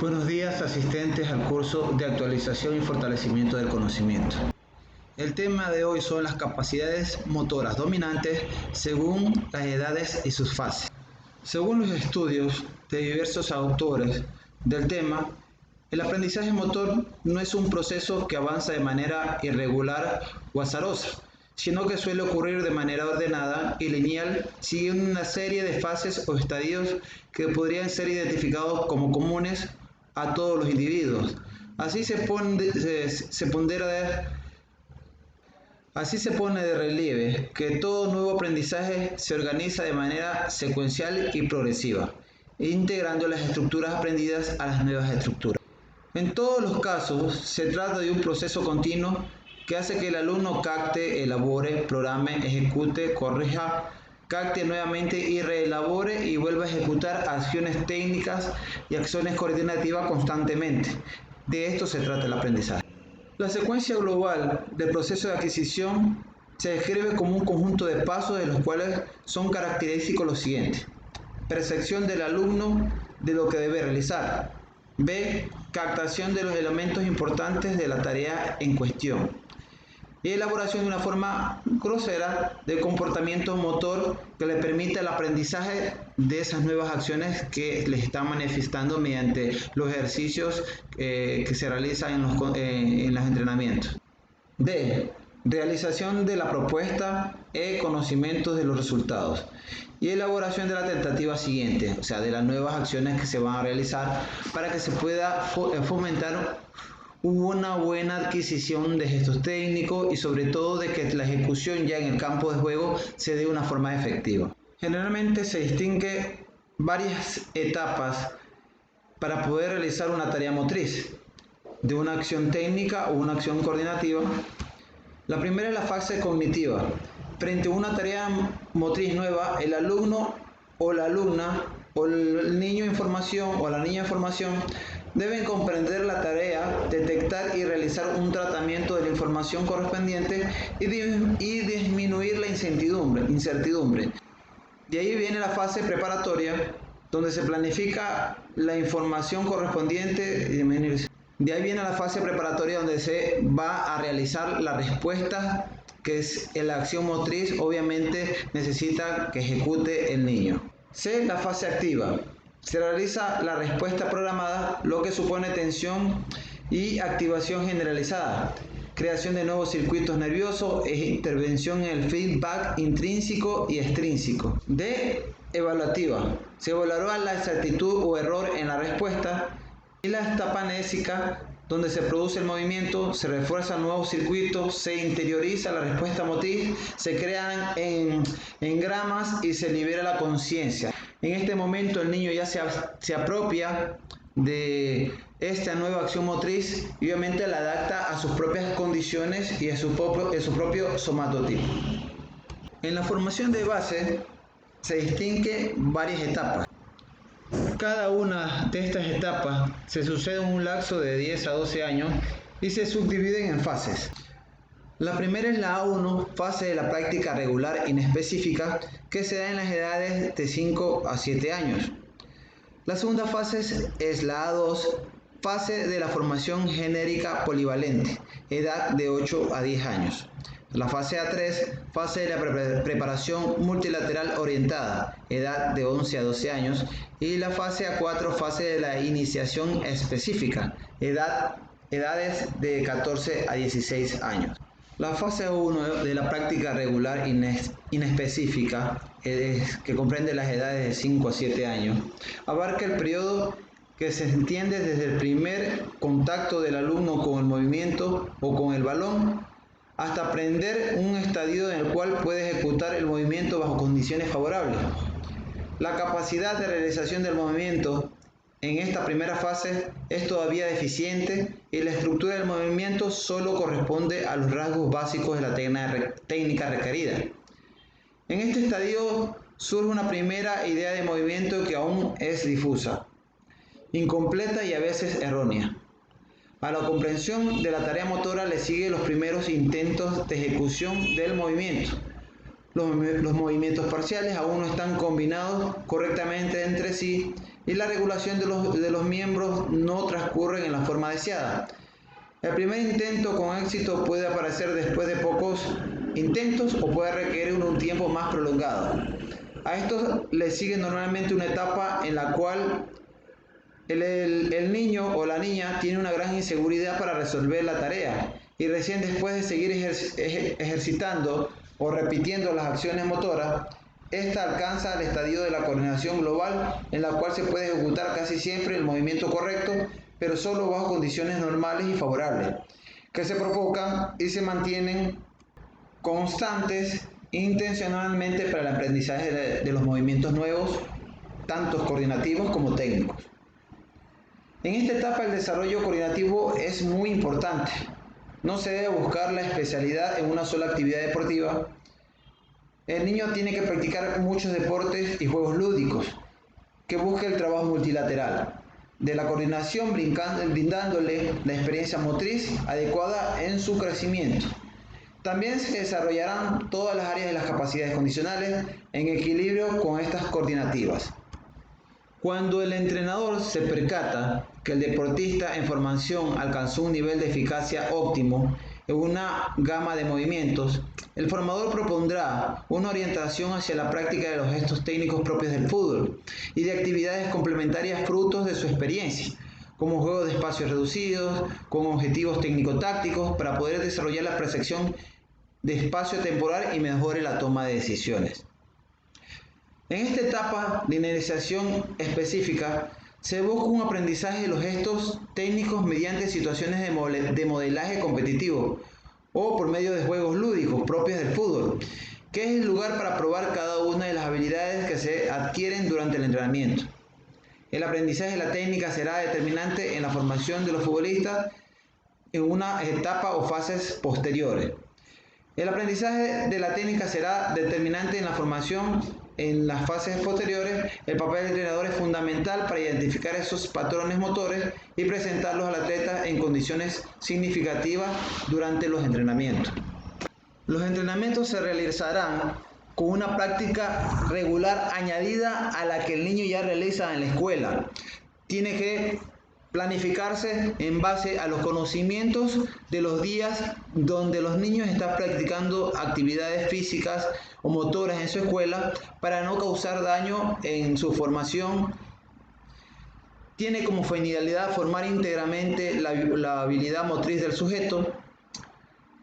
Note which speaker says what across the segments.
Speaker 1: Buenos días, asistentes al curso de actualización y fortalecimiento del conocimiento. El tema de hoy son las capacidades motoras dominantes según las edades y sus fases. Según los estudios de diversos autores del tema, el aprendizaje motor no es un proceso que avanza de manera irregular o azarosa, sino que suele ocurrir de manera ordenada y lineal, siguiendo una serie de fases o estadios que podrían ser identificados como comunes a todos los individuos. Así se pone de relieve que todo nuevo aprendizaje se organiza de manera secuencial y progresiva, integrando las estructuras aprendidas a las nuevas estructuras. En todos los casos, se trata de un proceso continuo que hace que el alumno capte, elabore, programe, ejecute, corrija, capte nuevamente y reelabore y vuelva a ejecutar acciones técnicas y acciones coordinativas constantemente. De esto se trata el aprendizaje. La secuencia global del proceso de adquisición se describe como un conjunto de pasos de los cuales son característicos los siguientes. Percepción del alumno de lo que debe realizar. B. Captación de los elementos importantes de la tarea en cuestión. Y elaboración de una forma grosera de comportamiento motor que le permita el aprendizaje de esas nuevas acciones que les están manifestando mediante los ejercicios que se realizan en los entrenamientos. D. Realización de la propuesta e conocimientos de los resultados y elaboración de la tentativa siguiente, o sea, de las nuevas acciones que se van a realizar para que se pueda fomentar una buena adquisición de gestos técnicos y sobre todo de que la ejecución ya en el campo de juego se dé de una forma efectiva. Generalmente se distingue varias etapas para poder realizar una tarea motriz, de una acción técnica o una acción coordinativa. La primera es la fase cognitiva. Frente a una tarea motriz nueva, el alumno o la alumna o el niño en formación o la niña en formación deben comprender la tarea, detectar y realizar un tratamiento de la información correspondiente y disminuir la incertidumbre. De ahí viene la fase preparatoria, donde se planifica la información correspondiente y disminuir. De ahí viene la fase preparatoria donde se va a realizar la respuesta, que es la acción motriz, obviamente necesita que ejecute el niño. C. La fase activa. Se realiza la respuesta programada, lo que supone tensión y activación generalizada, creación de nuevos circuitos nerviosos e intervención en el feedback intrínseco y extrínseco. D. Evaluativa. Se evaluará la exactitud o error en la respuesta. Y la etapa anésica, donde se produce el movimiento, se refuerzan nuevos circuitos, se interioriza la respuesta motriz, se crean engramas y se libera la conciencia. En este momento el niño ya se apropia de esta nueva acción motriz y obviamente la adapta a sus propias condiciones y a su propio somatotipo. En la formación de base se distinguen varias etapas. Cada una de estas etapas se sucede en un lapso de 10 a 12 años y se subdividen en fases. La primera es la A1, fase de la práctica regular inespecífica, que se da en las edades de 5 a 7 años. La segunda fase es la A2, fase de la formación genérica polivalente, edad de 8 a 10 años. La fase A3, fase de la preparación multilateral orientada, edad de 11 a 12 años. Y la fase A4, fase de la iniciación específica, edades de 14 a 16 años. La fase 1 de la práctica regular inespecífica, que comprende las edades de 5 a 7 años, abarca el periodo que se entiende desde el primer contacto del alumno con el movimiento o con el balón hasta aprender un estadio en el cual puede ejecutar el movimiento bajo condiciones favorables. La capacidad de realización del movimiento en esta primera fase es todavía deficiente y la estructura del movimiento solo corresponde a los rasgos básicos de la técnica requerida. En este estadio surge una primera idea de movimiento que aún es difusa, incompleta y a veces errónea. A la comprensión de la tarea motora le siguen los primeros intentos de ejecución del movimiento. Los movimientos parciales aún no están combinados correctamente entre sí y la regulación de los miembros no transcurren en la forma deseada. El primer intento con éxito puede aparecer después de pocos intentos o puede requerir un tiempo más prolongado. A esto le sigue normalmente una etapa en la cual el niño o la niña tiene una gran inseguridad para resolver la tarea y recién después de seguir ejercitando o repitiendo las acciones motoras, esta alcanza el estadio de la coordinación global, en la cual se puede ejecutar casi siempre el movimiento correcto, pero solo bajo condiciones normales y favorables, que se provocan y se mantienen constantes intencionalmente para el aprendizaje de los movimientos nuevos, tanto coordinativos como técnicos. En esta etapa el desarrollo coordinativo es muy importante. No se debe buscar la especialidad en una sola actividad deportiva. El niño tiene que practicar muchos deportes y juegos lúdicos que busquen el trabajo multilateral de la coordinación, brindándole la experiencia motriz adecuada en su crecimiento. También se desarrollarán todas las áreas de las capacidades condicionales en equilibrio con estas coordinativas. Cuando el entrenador se percata que el deportista en formación alcanzó un nivel de eficacia óptimo en una gama de movimientos, el formador propondrá una orientación hacia la práctica de los gestos técnicos propios del fútbol y de actividades complementarias frutos de su experiencia, como juegos de espacios reducidos, con objetivos técnico-tácticos para poder desarrollar la percepción de espacio temporal y mejore la toma de decisiones. En esta etapa de iniciación específica, se busca un aprendizaje de los gestos técnicos mediante situaciones de modelaje competitivo o por medio de juegos lúdicos propios del fútbol, que es el lugar para probar cada una de las habilidades que se adquieren durante el entrenamiento. El aprendizaje de la técnica será determinante en la formación de los futbolistas en una etapa o fases posteriores. El aprendizaje de la técnica será determinante en la formación en las fases posteriores. El papel del entrenador es fundamental para identificar esos patrones motores y presentarlos al atleta en condiciones significativas durante los entrenamientos. Los entrenamientos se realizarán con una práctica regular añadida a la que el niño ya realiza en la escuela. Tiene que planificarse en base a los conocimientos de los días donde los niños están practicando actividades físicas o motoras en su escuela para no causar daño en su formación. Tiene como finalidad formar íntegramente la habilidad motriz del sujeto.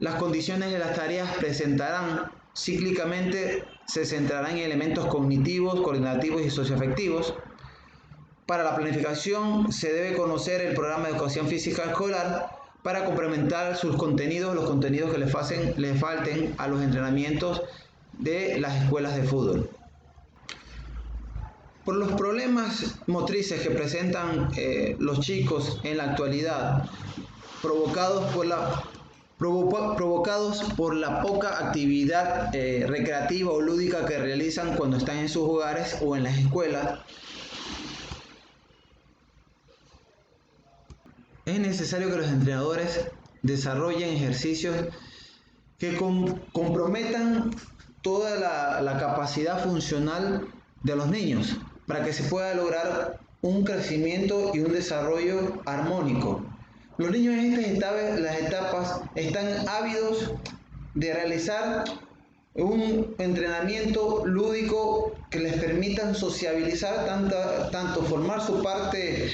Speaker 1: Las condiciones de las tareas presentarán cíclicamente, se centrarán en elementos cognitivos, coordinativos y socioafectivos. Para la planificación se debe conocer el programa de educación física escolar para complementar sus contenidos, los contenidos que le falten a los entrenamientos de las escuelas de fútbol. Por los problemas motrices que presentan los chicos en la actualidad, provocados por la poca actividad recreativa o lúdica que realizan cuando están en sus hogares o en las escuelas, es necesario que los entrenadores desarrollen ejercicios que comprometan toda la capacidad funcional de los niños para que se pueda lograr un crecimiento y un desarrollo armónico. Los niños en las etapas están ávidos de realizar un entrenamiento lúdico que les permita sociabilizar, tanto formar su parte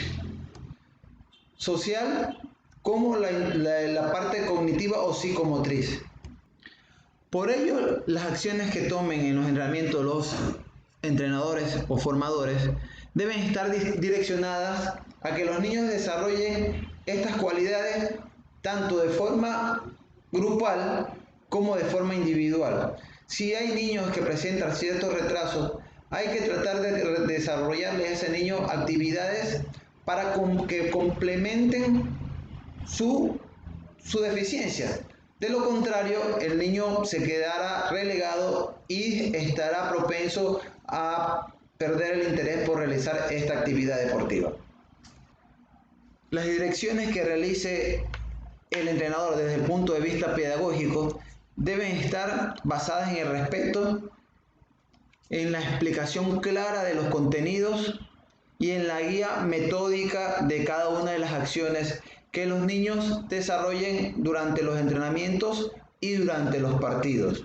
Speaker 1: social como la parte cognitiva o psicomotriz. Por ello, las acciones que tomen en los entrenamientos los entrenadores o formadores deben estar direccionadas a que los niños desarrollen estas cualidades tanto de forma grupal como de forma individual. Si hay niños que presentan ciertos retrasos, hay que tratar de desarrollarles a ese niño actividades para que complementen su deficiencia. De lo contrario, el niño se quedará relegado y estará propenso a perder el interés por realizar esta actividad deportiva. Las direcciones que realice el entrenador desde el punto de vista pedagógico deben estar basadas en el respeto, en la explicación clara de los contenidos y en la guía metódica de cada una de las acciones que los niños desarrollen durante los entrenamientos y durante los partidos.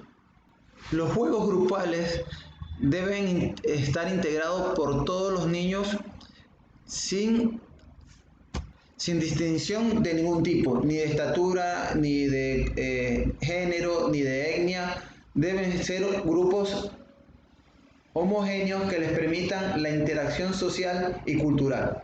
Speaker 1: Los juegos grupales deben estar integrados por todos los niños sin distinción de ningún tipo, ni de estatura, ni de género, ni de etnia. Deben ser grupos homogéneos que les permitan la interacción social y cultural.